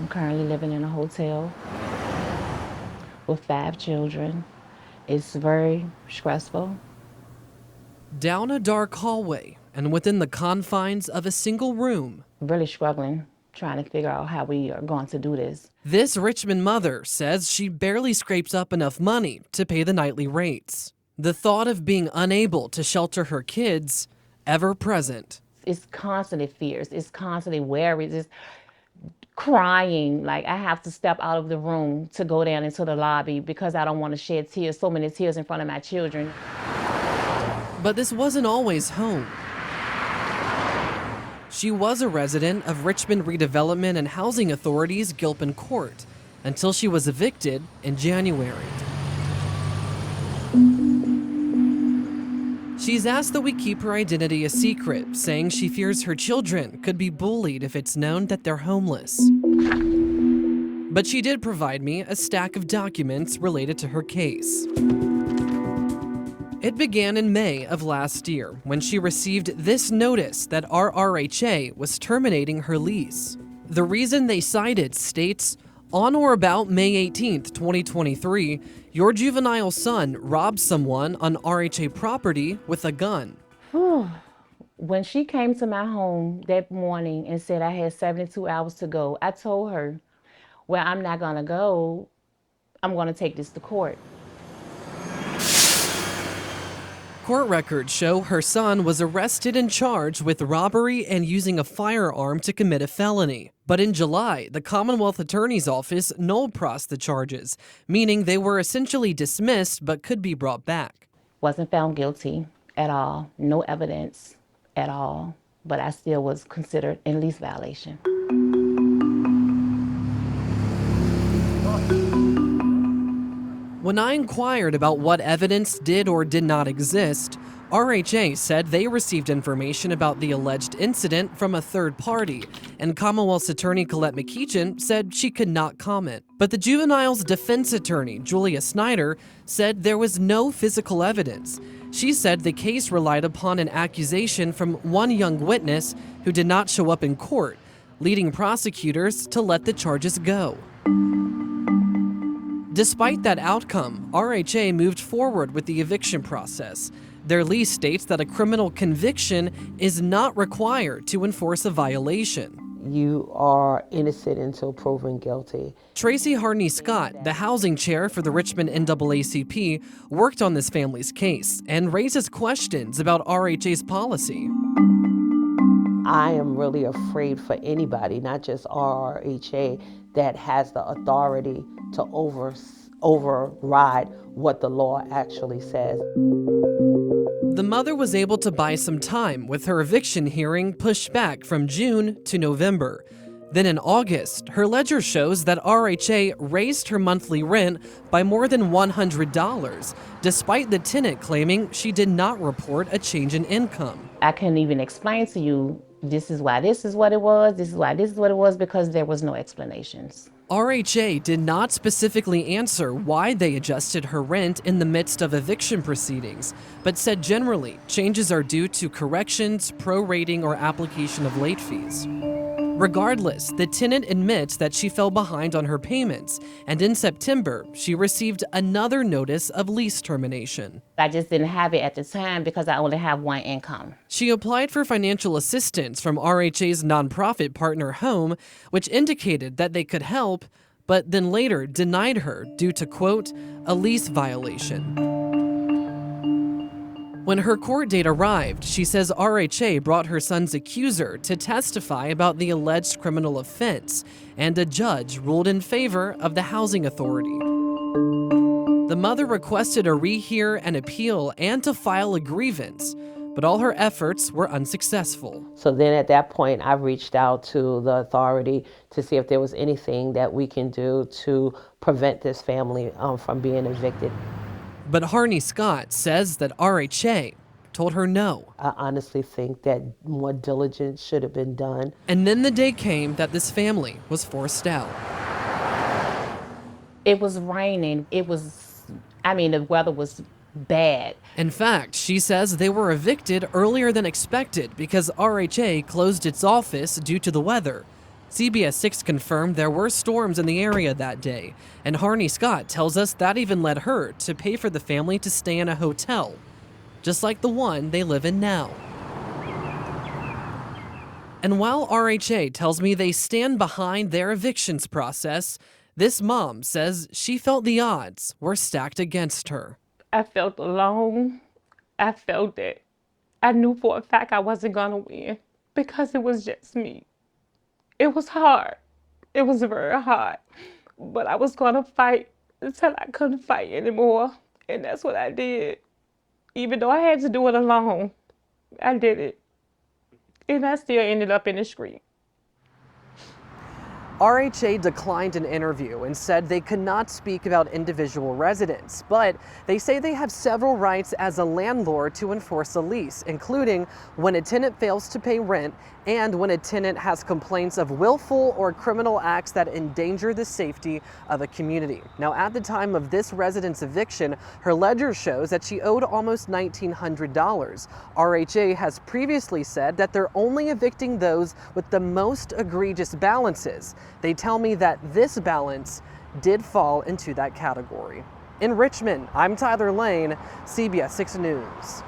I'm currently living in a hotel with 5 children. It's very stressful. Down a dark hallway and within the confines of a single room, Really struggling, trying to figure out how we are going to do this. this Richmond mother says she barely scrapes up enough money to pay the nightly rates. The thought of being unable to shelter her kids ever present. It's constantly fears. It's constantly worries. It's crying. Like I have to step out of the room to go down into the lobby because I don't want to shed tears, so many tears in front of my children. But this wasn't always home. She was a resident of Richmond Redevelopment and Housing Authority's Gilpin Court until she was evicted in January. She's asked that we keep her identity a secret, saying she fears her children could be bullied if it's known that they're homeless. But she did provide me a stack of documents related to her case. It began in May of last year when she received this notice that RRHA was terminating her lease. The reason they cited states, on or about May 18th, 2023, your juvenile son robbed someone on RHA property with a gun. When she came to my home that morning and said I had 72 hours to go, I told her, well, I'm not going to go. I'm going to take this to court. Court records show her son was arrested and charged with robbery and using a firearm to commit a felony. But in July, the Commonwealth Attorney's Office null-prossed the charges, meaning they were essentially dismissed but could be brought back. Wasn't found guilty at all. No evidence at all. But I still was considered in lease violation. When I inquired about what evidence did or did not exist, RHA said they received information about the alleged incident from a third party, and Commonwealth's attorney Colette McKeechan said she could not comment. But the juvenile's defense attorney, Julia Snyder, said there was no physical evidence. She said the case relied upon an accusation from one young witness who did not show up in court, leading prosecutors to let the charges go. Despite that outcome, RHA moved forward with the eviction process. Their lease states that a criminal conviction is not required to enforce a violation. You are innocent until proven guilty. Tracy Harney-Scott, the housing chair for the Richmond NAACP, worked on this family's case and raises questions about RHA's policy. I am really afraid for anybody, not just RRHA, that has the authority to override what the law actually says. The mother was able to buy some time with her eviction hearing pushed back from June to November. Then in August, her ledger shows that RHA raised her monthly rent by more than $100, despite the tenant claiming she did not report a change in income. I couldn't even explain to you, this is why this is what it was, this is why this is what it was, because there was no explanations. RHA did not specifically answer why they adjusted her rent in the midst of eviction proceedings, but said generally changes are due to corrections, prorating, or application of late fees. Regardless, the tenant admits that she fell behind on her payments, and in September, she received another notice of lease termination. I just didn't have it at the time because I only have one income. She applied for financial assistance from RHA's nonprofit partner Home, which indicated that they could help, but then later denied her due to, quote, a lease violation. When her court date arrived, she says RHA brought her son's accuser to testify about the alleged criminal offense, and a judge ruled in favor of the housing authority. The mother requested a rehear and appeal and to file a grievance, but all her efforts were unsuccessful. So then at that point, I reached out to the authority to see if there was anything that we can do to prevent this family from being evicted. But Harney-Scott says that RHA told her no. I honestly think that more diligence should have been done. And then the day came that this family was forced out. It was raining. The weather was bad. In fact, she says they were evicted earlier than expected because RHA closed its office due to the weather. CBS 6 confirmed there were storms in the area that day, and Harney Scott tells us that even led her to pay for the family to stay in a hotel, just like the one they live in now. And while RHA tells me they stand behind their evictions process, this mom says she felt the odds were stacked against her. I felt alone. I felt that I knew for a fact I wasn't gonna win because it was just me. It was hard. It was very hard. But I was gonna fight until I couldn't fight anymore. And that's what I did. Even though I had to do it alone, I did it. And I still ended up in the street. RHA declined an interview and said they could not speak about individual residents, but they say they have several rights as a landlord to enforce a lease, including when a tenant fails to pay rent and when a tenant has complaints of willful or criminal acts that endanger the safety of a community. Now, at the time of this resident's eviction, her ledger shows that she owed almost $1,900. RHA has previously said that they're only evicting those with the most egregious balances. They tell me that this balance did fall into that category. In Richmond, I'm Tyler Lane, CBS 6 News.